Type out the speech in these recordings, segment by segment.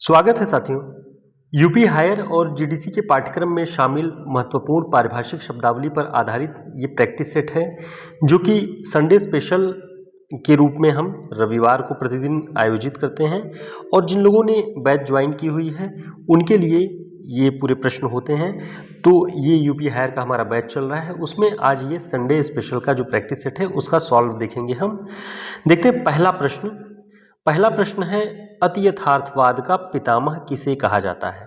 स्वागत है साथियों। यूपी हायर और जीडीसी के पाठ्यक्रम में शामिल महत्वपूर्ण पारिभाषिक शब्दावली पर आधारित ये प्रैक्टिस सेट है, जो कि संडे स्पेशल के रूप में हम रविवार को प्रतिदिन आयोजित करते हैं। और जिन लोगों ने बैच ज्वाइन की हुई है उनके लिए ये पूरे प्रश्न होते हैं। तो ये यूपी हायर का हमारा बैच चल रहा है, उसमें आज ये संडे स्पेशल का जो प्रैक्टिस सेट है उसका सॉल्व देखेंगे हम। देखते हैं पहला प्रश्न है, अति यथार्थवाद का पितामह किसे कहा जाता है?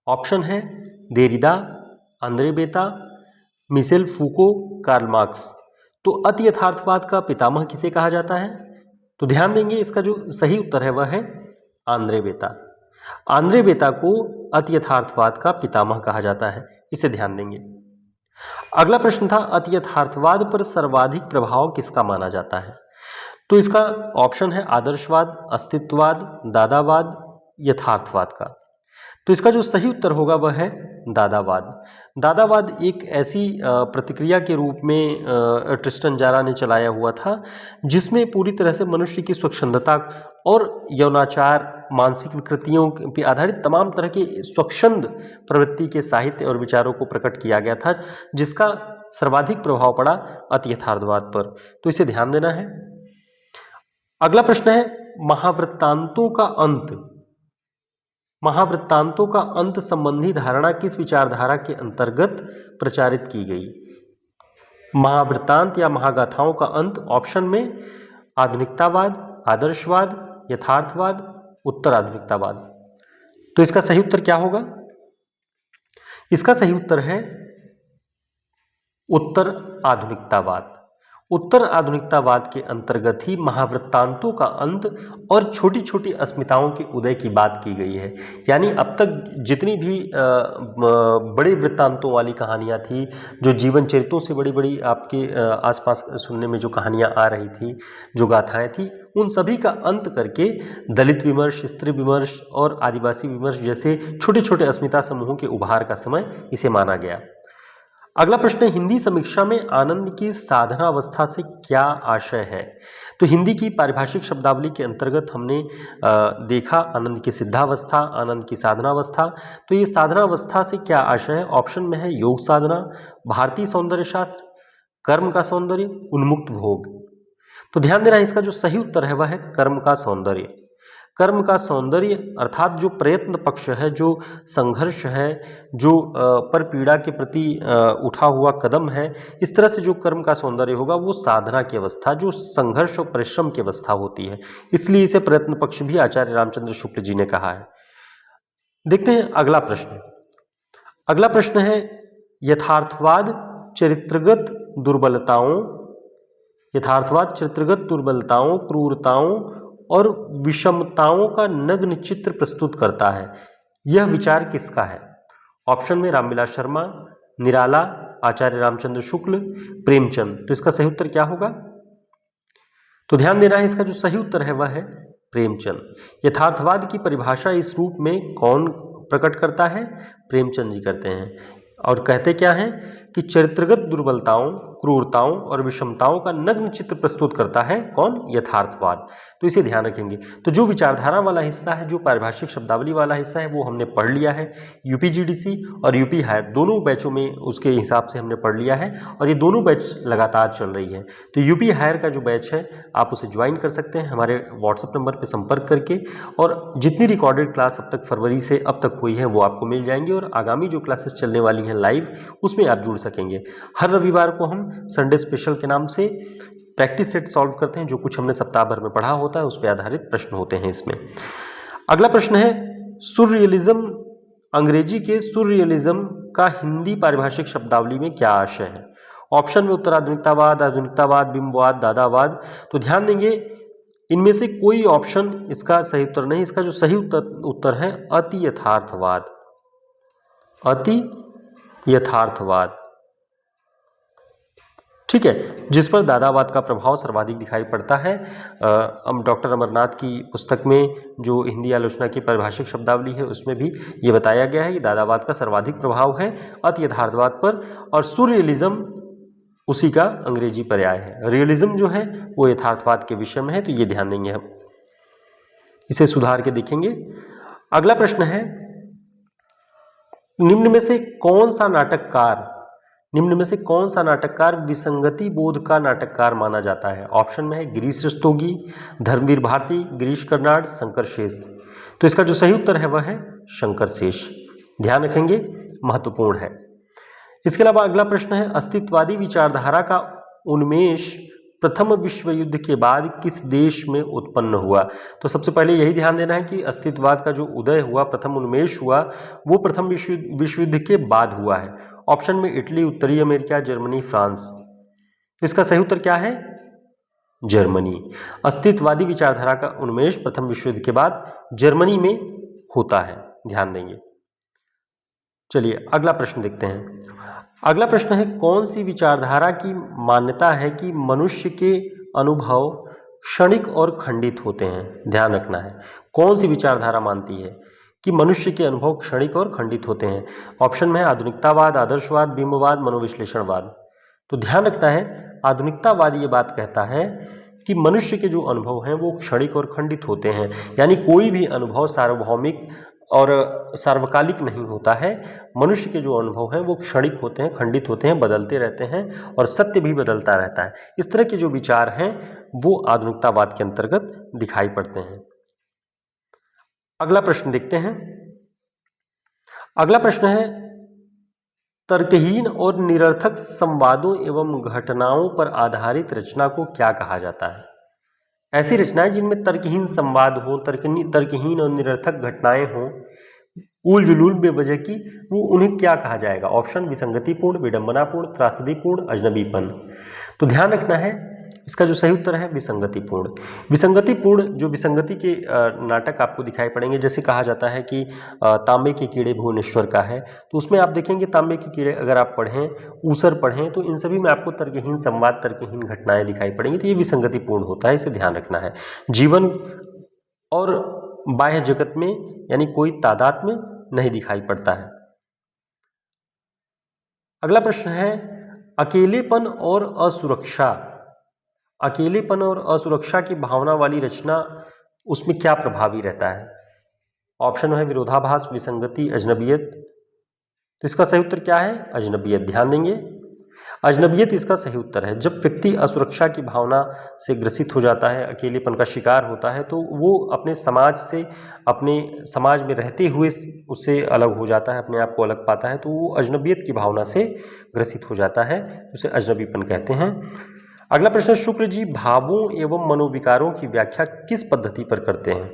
ऑप्शन है Derrida, Andre Beteille, Michel Foucault, Karl Marx. तो अति यथार्थवाद का पितामह किसे कहा जाता है? तो ध्यान देंगे, इसका जो सही उत्तर है वह है आंद्रे बेता। आंद्रे बेता को अति यथार्थवाद का पितामह कहा जाता है, इसे ध्यान देंगे। अगला प्रश्न था, अति यथार्थवाद पर सर्वाधिक प्रभाव किसका माना जाता है? तो इसका ऑप्शन है आदर्शवाद, अस्तित्ववाद, दादावाद, यथार्थवाद का। तो इसका जो सही उत्तर होगा वह है दादावाद। दादावाद एक ऐसी प्रतिक्रिया के रूप में ट्रिस्टन जारा ने चलाया हुआ था, जिसमें पूरी तरह से मनुष्य की स्वच्छंदता और यौनाचार, मानसिक विकृतियों पर आधारित तमाम तरह के स्वच्छंद प्रवृत्ति के साहित्य और विचारों को प्रकट किया गया था, जिसका सर्वाधिक प्रभाव पड़ा अति यथार्थवाद पर। तो इसे ध्यान देना है। अगला प्रश्न है, महावृत्तांतों का अंत संबंधी धारणा किस विचारधारा के अंतर्गत प्रचारित की गई? महावृत्तांत या महागाथाओं का अंत, ऑप्शन में आधुनिकतावाद, आदर्शवाद, यथार्थवाद, उत्तर आधुनिकतावाद। तो इसका सही उत्तर क्या होगा? इसका सही उत्तर है उत्तर आधुनिकतावाद। उत्तर आधुनिकतावाद के अंतर्गत ही महावृत्तांतों का अंत और छोटी छोटी अस्मिताओं के उदय की बात की गई है। यानी अब तक जितनी भी बड़े वृत्तांतों वाली कहानियां थी, जो जीवन चरित्रों से बड़ी बड़ी आपके आसपास सुनने में जो कहानियां आ रही थी, जो गाथाएं थी, उन सभी का अंत करके दलित विमर्श, स्त्री विमर्श और आदिवासी विमर्श जैसे छोटे छोटे अस्मिता समूहों के उभार का समय इसे माना गया। अगला प्रश्न है, हिंदी समीक्षा में आनंद की साधनावस्था से क्या आशय है? तो हिंदी की पारिभाषिक शब्दावली के अंतर्गत हमने देखा आनंद की सिद्धावस्था, आनंद की साधनावस्था। तो ये साधनावस्था से क्या आशय है? ऑप्शन में है योग साधना, भारतीय सौंदर्य शास्त्र, कर्म का सौंदर्य, उन्मुक्त भोग। तो ध्यान देना, इसका जो सही उत्तर है वह है कर्म का सौंदर्य। कर्म का सौंदर्य अर्थात जो प्रयत्न पक्ष है, जो संघर्ष है, जो पर पीड़ा के प्रति उठा हुआ कदम है, इस तरह से जो कर्म का सौंदर्य होगा वो साधना की अवस्था, जो संघर्ष और परिश्रम की अवस्था होती है, इसलिए इसे प्रयत्न पक्ष भी आचार्य रामचंद्र शुक्ल जी ने कहा है। देखते हैं अगला प्रश्न। अगला प्रश्न है, यथार्थवाद चरित्रगत दुर्बलताओं, क्रूरताओं और विषमताओं का नग्न चित्र प्रस्तुत करता है। यह विचार किसका है? ऑप्शन में रामविलास शर्मा, निराला, आचार्य रामचंद्र शुक्ल, प्रेमचंद। तो इसका सही उत्तर क्या होगा? तो ध्यान देना है, इसका जो सही उत्तर है वह है प्रेमचंद। यथार्थवाद की परिभाषा इस रूप में कौन प्रकट करता है? प्रेमचंद जी करते हैं। और कहते क्या हैं कि चरित्रगत दुर्बलताओं, क्रूरताओं और विषमताओं का नग्न चित्र प्रस्तुत करता है कौन? यथार्थवाद। तो इसे ध्यान रखेंगे। तो जो विचारधारा वाला हिस्सा है, जो पारिभाषिक शब्दावली वाला हिस्सा है, वो हमने पढ़ लिया है। यूपीजीडीसी और यूपी हायर दोनों बैचों में उसके हिसाब से हमने पढ़ लिया है, और ये दोनों बैच लगातार चल रही है। तो यूपी हायर का जो बैच है आप उसे ज्वाइन कर सकते हैं हमारे व्हाट्सएप नंबर पर संपर्क करके, और जितनी रिकॉर्डेड क्लास अब तक फरवरी से अब तक हुई है वो आपको मिल जाएंगे, और आगामी जो क्लासेस चलने वाली हैं लाइव, उसमें आप जुड़ सकेंगे। हर रविवार को हम संडे स्पेशल के नाम से प्रैक्टिस सेट सॉल्व करते हैं, जो कुछ हमने सप्ताह भर में पढ़ा होता है उस पर आधारित प्रश्न होते हैं इसमें। अगला प्रश्न है, सुररियलिज्म, अंग्रेजी के सुररियलिज्म का हिंदी पारिभाषिक शब्दावली में क्या आशय है? ऑप्शन में उत्तराधुनिकतावाद, आधुनिकतावाद, बिंबवाद, दादावाद। तो ध्यान देंगे, इनमें से कोई ऑप्शन इसका सही उत्तर नहीं। इसका जो सही उत्तर है अति यथार्थवाद। अति यथार्थवाद, ठीक है, जिस पर दादावाद का प्रभाव सर्वाधिक दिखाई पड़ता है। डॉक्टर अमरनाथ की पुस्तक में जो हिंदी आलोचना की पारिभाषिक शब्दावली है उसमें भी ये बताया गया है कि दादावाद का सर्वाधिक प्रभाव है अति यथार्थवाद पर, और सुररियलिज्म उसी का अंग्रेजी पर्याय है। रियलिज्म जो है वो यथार्थवाद के विषय में है, तो ये ध्यान देंगे हम, इसे सुधार के देखेंगे। अगला प्रश्न है, निम्न में से कौन सा नाटककार विसंगति बोध का नाटककार माना जाता है? ऑप्शन में है गिरीश रस्तोगी, धर्मवीर भारती, गिरीश कर्नाड, शंकर शेष। तो इसका जो सही उत्तर है वह है शंकर शेष। ध्यान रखेंगे, महत्वपूर्ण है। इसके अलावा अगला प्रश्न है, अस्तित्ववादी विचारधारा का उन्मेष प्रथम विश्व युद्ध के बाद किस देश में उत्पन्न हुआ? तो सबसे पहले यही ध्यान देना है कि अस्तित्ववाद का जो उदय हुआ, प्रथम उन्मेष हुआ, वो प्रथम विश्व युद्ध के बाद हुआ है। ऑप्शन में इटली, उत्तरी अमेरिका, जर्मनी, फ्रांस। तो इसका सही उत्तर क्या है? जर्मनी। अस्तित्ववादी विचारधारा का उन्मेष प्रथम विश्व युद्ध के बाद जर्मनी में होता है, ध्यान देंगे। चलिए अगला प्रश्न देखते हैं। अगला प्रश्न है, कौन सी विचारधारा की मान्यता है कि मनुष्य के अनुभव क्षणिक और खंडित होते हैं? ध्यान रखना है, कौन सी विचारधारा मानती है कि मनुष्य के अनुभव क्षणिक और खंडित होते हैं? ऑप्शन में है आधुनिकतावाद, आदर्शवाद, बिंबवाद, मनोविश्लेषणवाद। तो ध्यान रखना है, आधुनिकतावाद ये बात कहता है कि मनुष्य के जो अनुभव हैं वो क्षणिक और खंडित होते हैं, यानी कोई भी अनुभव सार्वभौमिक और सार्वकालिक नहीं होता है। मनुष्य के जो अनुभव हैं वो क्षणिक होते हैं, खंडित होते हैं, बदलते रहते हैं और सत्य भी बदलता रहता है। इस तरह के जो विचार हैं वो आधुनिकतावाद के अंतर्गत दिखाई पड़ते हैं। अगला प्रश्न देखते हैं। अगला प्रश्न है, तर्कहीन और निरर्थक संवादों एवं घटनाओं पर आधारित रचना को क्या कहा जाता है? ऐसी रचनाएं जिनमें तर्कहीन संवाद हो, तर्कहीन और निरर्थक घटनाएं हों, उल जुलूल बेवजह की, वो उन्हें क्या कहा जाएगा? ऑप्शन विसंगतिपूर्ण, विडंबनापूर्ण, त्रासदीपूर्ण, अजनबीपन। तो ध्यान रखना है, इसका जो सही उत्तर है विसंगतिपूर्ण। विसंगतिपूर्ण, जो विसंगति के नाटक आपको दिखाई पड़ेंगे, जैसे कहा जाता है कि तांबे के कीड़े भुवनेश्वर का है, तो उसमें आप देखेंगे तांबे के कीड़े अगर आप पढ़ें, ऊसर पढ़ें, तो इन सभी में आपको तर्कहीन संवाद, तर्कहीन घटनाएं दिखाई पड़ेंगी। तो ये विसंगतिपूर्ण होता है, इसे ध्यान रखना है। जीवन और बाह्य जगत में यानी कोई तादाद में नहीं दिखाई पड़ता है। अगला प्रश्न है, अकेलेपन और असुरक्षा की भावना वाली रचना, उसमें क्या प्रभावी रहता है? ऑप्शन है विरोधाभास, विसंगति, अजनबियत। तो इसका सही उत्तर क्या है? अजनबियत। ध्यान देंगे, अजनबियत इसका सही उत्तर है। जब व्यक्ति असुरक्षा की भावना से ग्रसित हो जाता है, अकेलेपन का शिकार होता है, तो वो अपने समाज से, अपने समाज में रहते हुए उससे अलग हो जाता है, अपने आप को अलग पाता है, तो वो अजनबियत की भावना से ग्रसित हो जाता है, उसे अजनबीपन कहते हैं। अगला प्रश्न, शुक्र जी भावों एवं मनोविकारों की व्याख्या किस पद्धति पर करते हैं?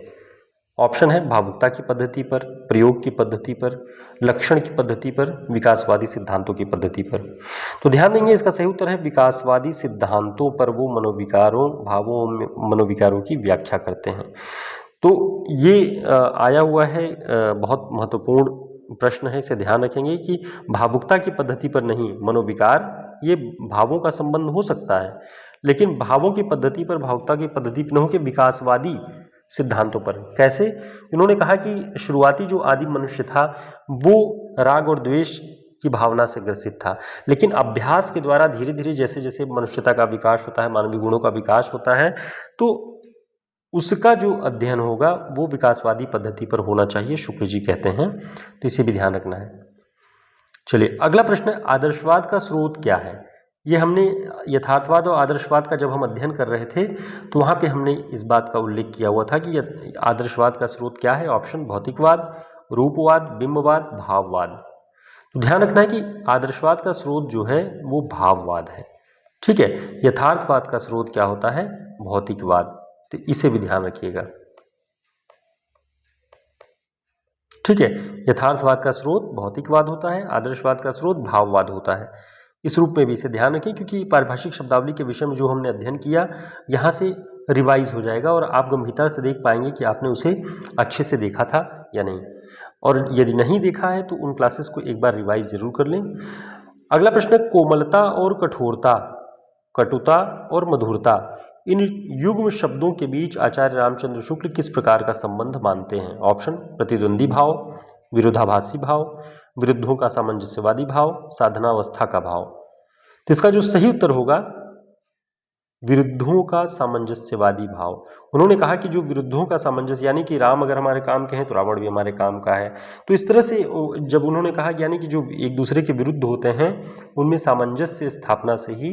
ऑप्शन है भावुकता की पद्धति पर, प्रयोग की पद्धति पर, लक्षण की पद्धति पर, विकासवादी सिद्धांतों की पद्धति पर। तो ध्यान देंगे, इसका सही उत्तर है विकासवादी सिद्धांतों पर वो मनोविकारों, भावों, मनोविकारों की व्याख्या करते हैं। तो ये आया हुआ है, बहुत महत्वपूर्ण प्रश्न है, इसे ध्यान रखेंगे कि भावुकता की पद्धति पर नहीं, मनोविकार, ये भावों का संबंध हो सकता है, लेकिन भावों की पद्धति पर, भावुकता की पद्धति पर न होकर विकासवादी सिद्धांतों पर। कैसे? उन्होंने कहा कि शुरुआती जो आदि मनुष्य था वो राग और द्वेष की भावना से ग्रसित था, लेकिन अभ्यास के द्वारा धीरे धीरे जैसे जैसे मनुष्यता का विकास होता है, मानवीय गुणों का विकास होता है, तो उसका जो अध्ययन होगा वो विकासवादी पद्धति पर होना चाहिए, शुक्र जी कहते हैं। तो इसे भी ध्यान रखना है। चलिए अगला प्रश्न, आदर्शवाद का स्रोत क्या है? ये हमने यथार्थवाद और आदर्शवाद का जब हम अध्ययन कर रहे थे तो वहाँ पे हमने इस बात का उल्लेख किया हुआ था कि आदर्शवाद का स्रोत क्या है। ऑप्शन भौतिकवाद, रूपवाद, बिंबवाद, भाववाद। तो ध्यान रखना है कि आदर्शवाद का स्रोत जो है वो भाववाद है, ठीक है। यथार्थवाद का स्रोत क्या होता है? भौतिकवाद। तो इसे भी ध्यान रखिएगा, ठीक है। यथार्थवाद का स्रोत भौतिकवाद होता है, आदर्शवाद का स्रोत भाववाद होता है। इस रूप में भी इसे ध्यान रखें, क्योंकि पारिभाषिक शब्दावली के विषय में जो हमने अध्ययन किया यहाँ से रिवाइज हो जाएगा और आप गंभीरता से देख पाएंगे कि आपने उसे अच्छे से देखा था या नहीं, और यदि नहीं देखा है तो उन क्लासेस को एक बार रिवाइज जरूर कर लें। अगला प्रश्न है, कोमलता और कठोरता, कटुता और मधुरता, इन युग्म शब्दों के बीच आचार्य रामचंद्र शुक्ल किस प्रकार का संबंध मानते हैं? ऑप्शन प्रतिद्वंदी भाव, विरोधाभासी भाव, विरुद्धों का सामंजस्यवादी भाव, साधनावस्था का भाव। तो इसका जो सही उत्तर होगा विरुद्धों का सामंजस्यवादी भाव। उन्होंने कहा कि जो विरुद्धों का सामंजस्य, यानी कि राम अगर हमारे काम के हैं तो रावण भी हमारे काम का है। तो इस तरह से जब उन्होंने कहा यानी कि जो एक दूसरे के विरुद्ध होते हैं उनमें सामंजस्य स्थापना से ही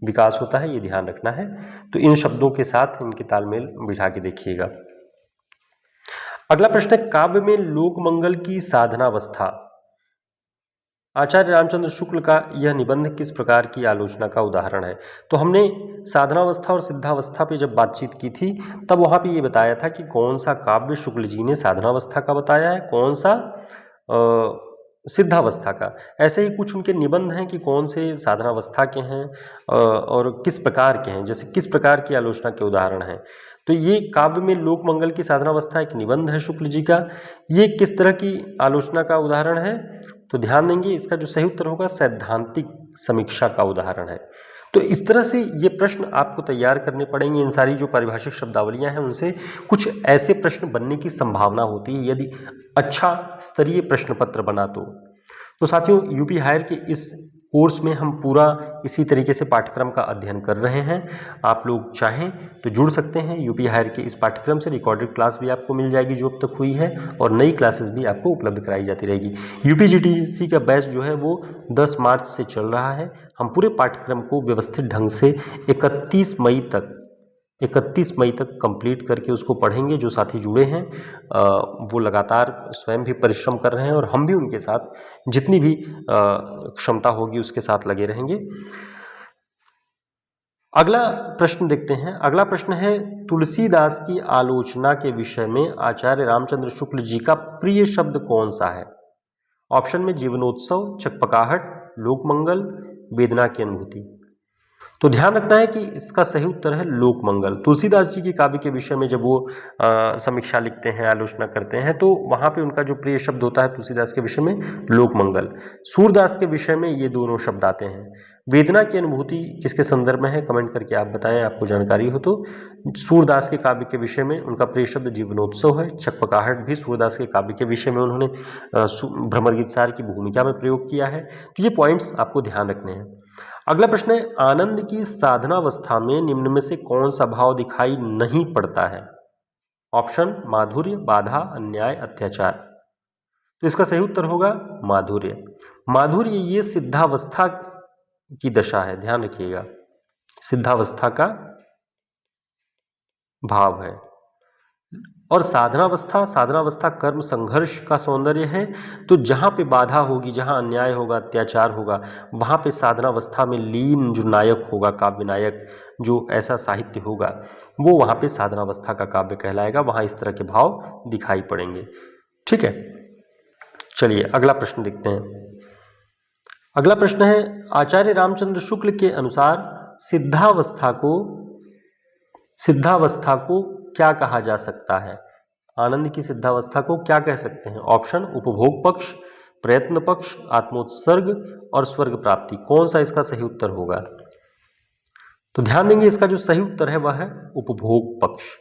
विकास होता है, ये ध्यान रखना है। तो इन शब्दों के साथ इनके तालमेल बिठा के देखिएगा। अगला प्रश्न है, काव्य में लोकमंगल की साधनावस्था। आचार्य रामचंद्र शुक्ल का यह निबंध किस प्रकार की आलोचना का उदाहरण है? तो हमने साधनावस्था और सिद्धावस्था पे जब बातचीत की थी तब वहां पे ये बताया था कि कौन सा काव्य शुक्ल जी ने साधनावस्था का बताया है, कौन सा सिद्धावस्था का। ऐसे ही कुछ उनके निबंध हैं कि कौन से साधनावस्था के हैं और किस प्रकार के हैं, जैसे किस प्रकार की आलोचना के उदाहरण हैं। तो ये काव्य में लोकमंगल की साधनावस्था एक निबंध है शुक्ल जी का। ये किस तरह की आलोचना का उदाहरण है? तो ध्यान देंगे, इसका जो सही उत्तर होगा सैद्धांतिक समीक्षा का उदाहरण है। तो इस तरह से ये प्रश्न आपको तैयार करने पड़ेंगे। इन सारी जो पारिभाषिक शब्दावलियां हैं उनसे कुछ ऐसे प्रश्न बनने की संभावना होती है यदि अच्छा स्तरीय प्रश्न पत्र बना तो साथियों, यूपी हायर के इस कोर्स में हम पूरा इसी तरीके से पाठ्यक्रम का अध्ययन कर रहे हैं। आप लोग चाहें तो जुड़ सकते हैं यूपी हायर के इस पाठ्यक्रम से। रिकॉर्डेड क्लास भी आपको मिल जाएगी जो अब तक हुई है, और नई क्लासेस भी आपको उपलब्ध कराई जाती रहेगी। यूपीजीटीसी का बैच जो है वो 10 मार्च से चल रहा है। हम पूरे पाठ्यक्रम को व्यवस्थित ढंग से 31 मई तक कंप्लीट करके उसको पढ़ेंगे। जो साथी जुड़े हैं वो लगातार स्वयं भी परिश्रम कर रहे हैं और हम भी उनके साथ जितनी भी क्षमता होगी उसके साथ लगे रहेंगे। अगला प्रश्न देखते हैं। अगला प्रश्न है, तुलसीदास की आलोचना के विषय में आचार्य रामचंद्र शुक्ल जी का प्रिय शब्द कौन सा है? ऑप्शन में जीवनोत्सव, चकपकाहट, लोकमंगल, वेदना की अनुभूति। तो ध्यान रखना है कि इसका सही उत्तर है लोकमंगल। तुलसीदास जी की काव्य के विषय में जब वो समीक्षा लिखते हैं, आलोचना करते हैं, तो वहां पे उनका जो प्रिय शब्द होता है तुलसीदास के विषय में लोकमंगल। सूरदास के विषय में ये दोनों शब्द आते हैं। वेदना की अनुभूति किसके संदर्भ में है, कमेंट करके आप बताएं, आपको जानकारी हो तो। सूरदास के काव्य के विषय में उनका प्रिय शब्द जीवनोत्सव है। चकपकाहट भी सूरदास के काव्य के विषय में उन्होंने भ्रमर गीतसार की भूमिका में प्रयोग किया है। तो ये पॉइंट्स आपको ध्यान रखने हैं। अगला प्रश्न है, आनंद की साधनावस्था में निम्न में से कौन सा भाव दिखाई नहीं पड़ता है? ऑप्शन माधुर्य, बाधा, अन्याय, अत्याचार। तो इसका सही उत्तर होगा माधुर्य। माधुर्य ये सिद्धावस्था की दशा है, ध्यान रखिएगा, सिद्धावस्था का भाव है। और साधनावस्था कर्म संघर्ष का सौंदर्य है। तो जहां पे बाधा होगी, जहां अन्याय होगा, अत्याचार होगा, वहां पे साधनावस्था में लीन जो नायक होगा, काव्य नायक, जो ऐसा साहित्य होगा, वो वहां पे साधनावस्था का काव्य कहलाएगा। वहां इस तरह के भाव दिखाई पड़ेंगे। ठीक है, चलिए अगला प्रश्न देखते हैं। अगला प्रश्न है, आचार्य रामचंद्र शुक्ल के अनुसार सिद्धावस्था को क्या कहा जा सकता है? आनंद की सिद्धावस्था को क्या कह सकते हैं? ऑप्शन उपभोग पक्ष, प्रयत्न पक्ष, आत्मोत्सर्ग और स्वर्ग प्राप्ति। कौन सा इसका सही उत्तर होगा? तो ध्यान देंगे, इसका जो सही उत्तर है वह है उपभोग पक्ष।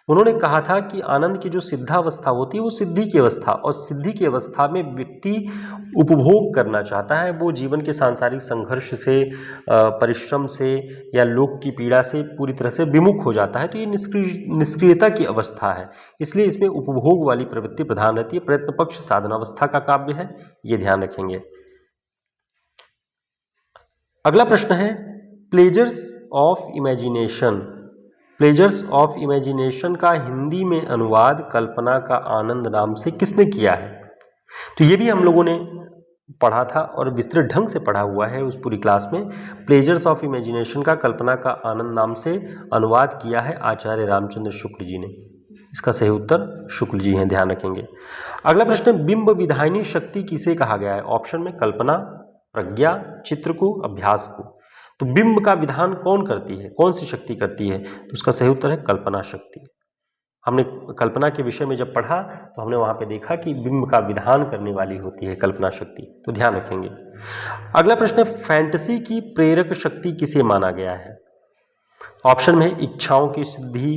उन्होंने कहा था कि आनंद की जो सिद्धावस्था होती है वो सिद्धि की अवस्था, और सिद्धि की अवस्था में व्यक्ति उपभोग करना चाहता है। वो जीवन के सांसारिक संघर्ष से, परिश्रम से या लोक की पीड़ा से पूरी तरह से विमुख हो जाता है। तो ये निष्क्रियता की अवस्था है, इसलिए इसमें उपभोग वाली प्रवृत्ति प्रधान रहती है। प्रयत्न पक्ष साधनावस्था का काव्य है, ये ध्यान रखेंगे। अगला प्रश्न है, प्लेजर्स ऑफ इमेजिनेशन का हिंदी में अनुवाद कल्पना का आनंद नाम से किसने किया है? तो ये भी हम लोगों ने पढ़ा था और विस्तृत ढंग से पढ़ा हुआ है उस पूरी क्लास में। प्लेजर्स ऑफ इमेजिनेशन का कल्पना का आनंद नाम से अनुवाद किया है आचार्य रामचंद्र शुक्ल जी ने। इसका सही उत्तर शुक्ल जी हैं, ध्यान रखेंगे। अगला प्रश्न, बिंब विधायिनी शक्ति किसे कहा गया है? ऑप्शन में कल्पना, प्रज्ञा, चित्र को, अभ्यास को। तो बिंब का विधान कौन करती है, कौन सी शक्ति करती है? तो उसका सही उत्तर है कल्पना शक्ति। हमने कल्पना के विषय में जब पढ़ा तो हमने वहां पे देखा कि बिंब का विधान करने वाली होती है कल्पना शक्ति, तो ध्यान रखेंगे। अगला प्रश्न है, फैंटेसी की प्रेरक शक्ति किसे माना गया है? ऑप्शन में इच्छाओं की सिद्धि,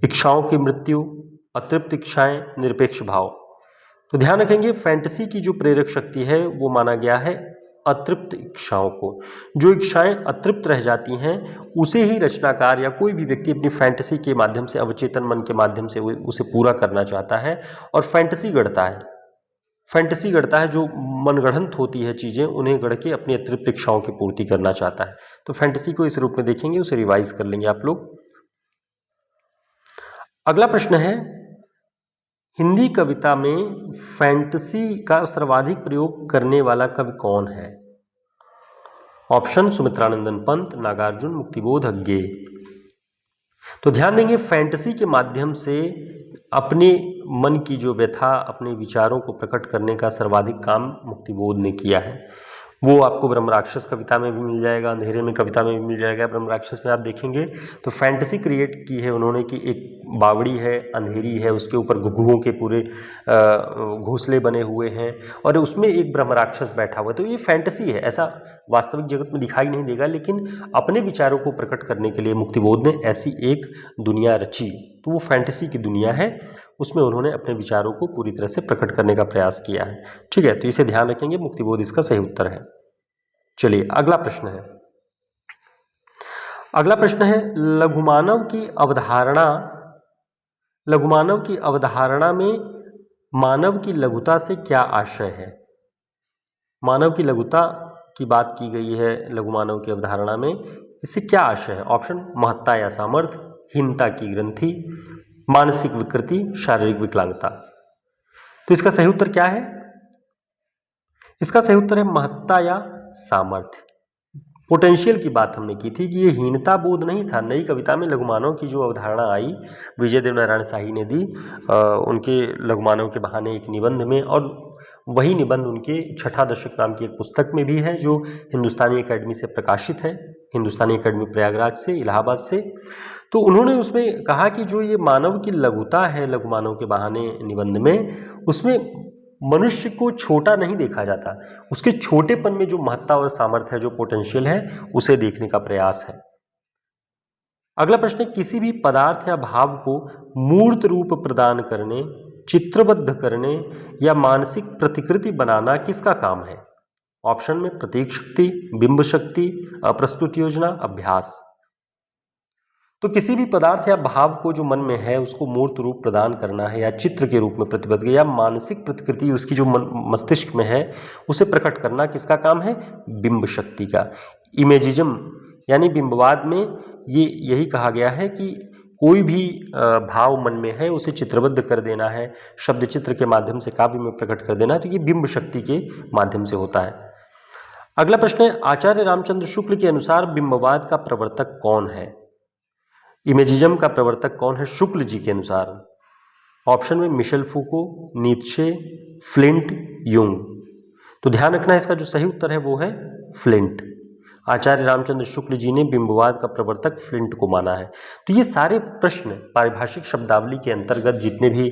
इच्छाओं की मृत्यु, अतृप्त इच्छाएं, निरपेक्ष भाव। तो ध्यान रखेंगे, फैंटेसी की जो प्रेरक शक्ति है वो माना गया है अतृप्त इच्छाओं को। जो इच्छाएं अतृप्त रह जाती हैं उसे ही रचनाकार या कोई भी व्यक्ति अपनी फैंटेसी के माध्यम से, अवचेतन मन के माध्यम से उसे पूरा करना चाहता है और फैंटेसी गढ़ता है। फैंटेसी गढ़ता है, जो मनगढ़ंत होती है चीजें, उन्हें गढ़ के अपनी अतृप्त इच्छाओं की पूर्ति करना चाहता है। तो फैंटेसी को इस रूप में देखेंगे, उसे रिवाइज कर लेंगे आप लोग। अगला प्रश्न है, हिंदी कविता में फैंटेसी का सर्वाधिक प्रयोग करने वाला कवि कौन है? ऑप्शन सुमित्रानंदन पंत, नागार्जुन, मुक्तिबोध अज्ञे। तो ध्यान देंगे, फैंटेसी के माध्यम से अपने मन की जो व्यथा, अपने विचारों को प्रकट करने का सर्वाधिक काम मुक्तिबोध ने किया है। वो आपको ब्रह्म राक्षस कविता में भी मिल जाएगा, अंधेरे में कविता में भी मिल जाएगा। ब्रह्म राक्षस में आप देखेंगे तो फैंटेसी क्रिएट की है उन्होंने कि एक बावड़ी है, अंधेरी है, उसके ऊपर घुघुओं के पूरे घोंसले बने हुए हैं और उसमें एक ब्रह्म राक्षस बैठा हुआ है। तो ये फैंटेसी है, ऐसा वास्तविक जगत में दिखाई नहीं देगा, लेकिन अपने विचारों को प्रकट करने के लिए मुक्तिबोध ने ऐसी एक दुनिया रची। तो वो फैंटेसी की दुनिया है, उसमें उन्होंने अपने विचारों को पूरी तरह से प्रकट करने का प्रयास किया है। ठीक है, तो इसे ध्यान रखेंगे, मुक्तिबोध इसका सही उत्तर है। चलिए अगला प्रश्न है, अगला प्रश्न है, लघुमानव की अवधारणा, लघुमानव की अवधारणा में मानव की लघुता से क्या आशय है? मानव की लघुता की बात की गई है लघुमानव की अवधारणा में, इससे क्या आशय है? ऑप्शन महत्ता या सामर्थ्य, हीनता की ग्रंथि, मानसिक विकृति, शारीरिक विकलांगता। तो इसका सही उत्तर क्या है? इसका सही उत्तर है महत्ता या सामर्थ्य। पोटेंशियल की बात हमने की थी कि ये हीनता बोध नहीं था। नई कविता में लघुमानव की जो अवधारणा आई, विजय देव नारायण शाही ने दी उनके लघुमानव के बहाने एक निबंध में, और वही निबंध उनके छठा दशक नाम की एक पुस्तक में भी है जो हिंदुस्तानी एकेडमी से प्रकाशित है, हिंदुस्तानी एकेडमी प्रयागराज से, इलाहाबाद से। तो उन्होंने उसमें कहा कि जो ये मानव की लघुता है लघुमानव के बहाने निबंध में, उसमें मनुष्य को छोटा नहीं देखा जाता, उसके छोटेपन में जो महत्ता और सामर्थ्य है, जो पोटेंशियल है, उसे देखने का प्रयास है। अगला प्रश्न है, किसी भी पदार्थ या भाव को मूर्त रूप प्रदान करने, चित्रबद्ध करने या मानसिक प्रतिकृति बनाना किसका काम है? ऑप्शन में प्रतीक शक्ति, बिंब शक्ति, अप्रस्तुत योजना, अभ्यास। तो किसी भी पदार्थ या भाव को जो मन में है उसको मूर्त रूप प्रदान करना है या चित्र के रूप में प्रतिबद्ध या मानसिक प्रतिकृति उसकी जो मस्तिष्क में है उसे प्रकट करना किसका काम है? बिंब शक्ति का। इमेजिज्म यानी बिंबवाद में ये यही कहा गया है कि कोई भी भाव मन में है उसे चित्रबद्ध कर देना है, शब्द चित्र के माध्यम से काव्य में प्रकट कर देना है, तो ये बिंब शक्ति के माध्यम से होता है। अगला प्रश्न है, आचार्य रामचंद्र शुक्ल के अनुसार बिंबवाद का प्रवर्तक कौन है? इमेजिज्म का प्रवर्तक कौन है शुक्ल जी के अनुसार? ऑप्शन में Michel Foucault, Nietzsche, Flint, Jung. तो ध्यान रखना है, इसका जो सही उत्तर है वो है फ्लिंट। आचार्य रामचंद्र शुक्ल जी ने बिंबवाद का प्रवर्तक फ्लिंट को माना है। तो ये सारे प्रश्न पारिभाषिक शब्दावली के अंतर्गत जितने भी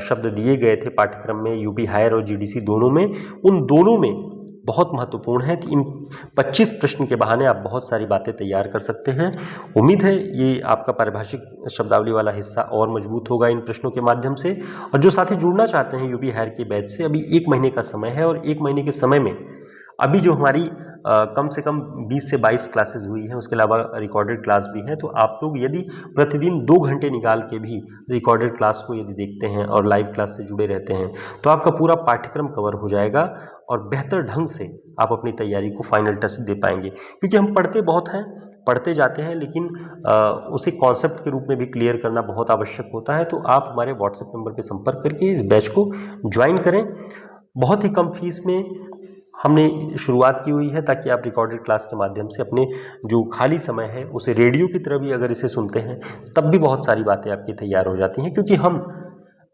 शब्द दिए गए थे पाठ्यक्रम में, यूपी हायर और जीडीसी दोनों में, उन दोनों में बहुत महत्वपूर्ण है कि इन 25 प्रश्न के बहाने आप बहुत सारी बातें तैयार कर सकते हैं। उम्मीद है ये आपका पारिभाषिक शब्दावली वाला हिस्सा और मजबूत होगा इन प्रश्नों के माध्यम से। और जो साथी जुड़ना चाहते हैं यूपी हायर के बैच से, अभी 1 महीने का समय है और 1 महीने के समय में अभी जो हमारी कम से कम 20 से 22 क्लासेस हुई हैं, उसके अलावा रिकॉर्डेड क्लास भी है। तो आप लोग यदि प्रतिदिन 2 घंटे निकाल के भी रिकॉर्डेड क्लास को यदि देखते हैं और लाइव क्लास से जुड़े रहते हैं तो आपका पूरा पाठ्यक्रम कवर हो जाएगा और बेहतर ढंग से आप अपनी तैयारी को फाइनल टच दे पाएंगे। क्योंकि हम पढ़ते बहुत हैं, पढ़ते जाते हैं, लेकिन उसे कॉन्सेप्ट के रूप में भी क्लियर करना बहुत आवश्यक होता है। तो आप हमारे व्हाट्सएप नंबर पर संपर्क करके इस बैच को ज्वाइन करें। बहुत ही कम फीस में हमने शुरुआत की हुई है ताकि आप रिकॉर्डेड क्लास के माध्यम से अपने जो खाली समय है उसे रेडियो की तरह भी अगर इसे सुनते हैं तब भी बहुत सारी बातें आपकी तैयार हो जाती हैं। क्योंकि हम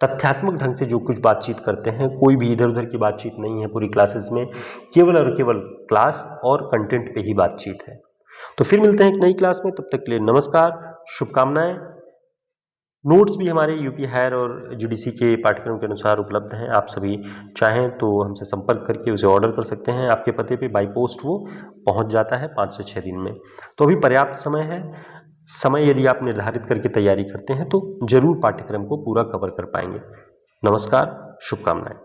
तथ्यात्मक ढंग से जो कुछ बातचीत करते हैं, कोई भी इधर उधर की बातचीत नहीं है पूरी क्लासेस में, केवल और केवल क्लास और कंटेंट पे ही बातचीत है। तो फिर मिलते हैं एक नई क्लास में, तब तक के लिए नमस्कार, शुभकामनाएं। नोट्स भी हमारे यूपी हायर और जीडीसी के पाठ्यक्रम के अनुसार उपलब्ध हैं। आप सभी चाहें तो हमसे संपर्क करके उसे ऑर्डर कर सकते हैं। आपके पते पे बाई पोस्ट वो पहुंच जाता है 5 से 6 दिन में। तो अभी पर्याप्त समय है। समय यदि आप निर्धारित करके तैयारी करते हैं तो जरूर पाठ्यक्रम को पूरा कवर कर पाएंगे। नमस्कार, शुभकामनाएं।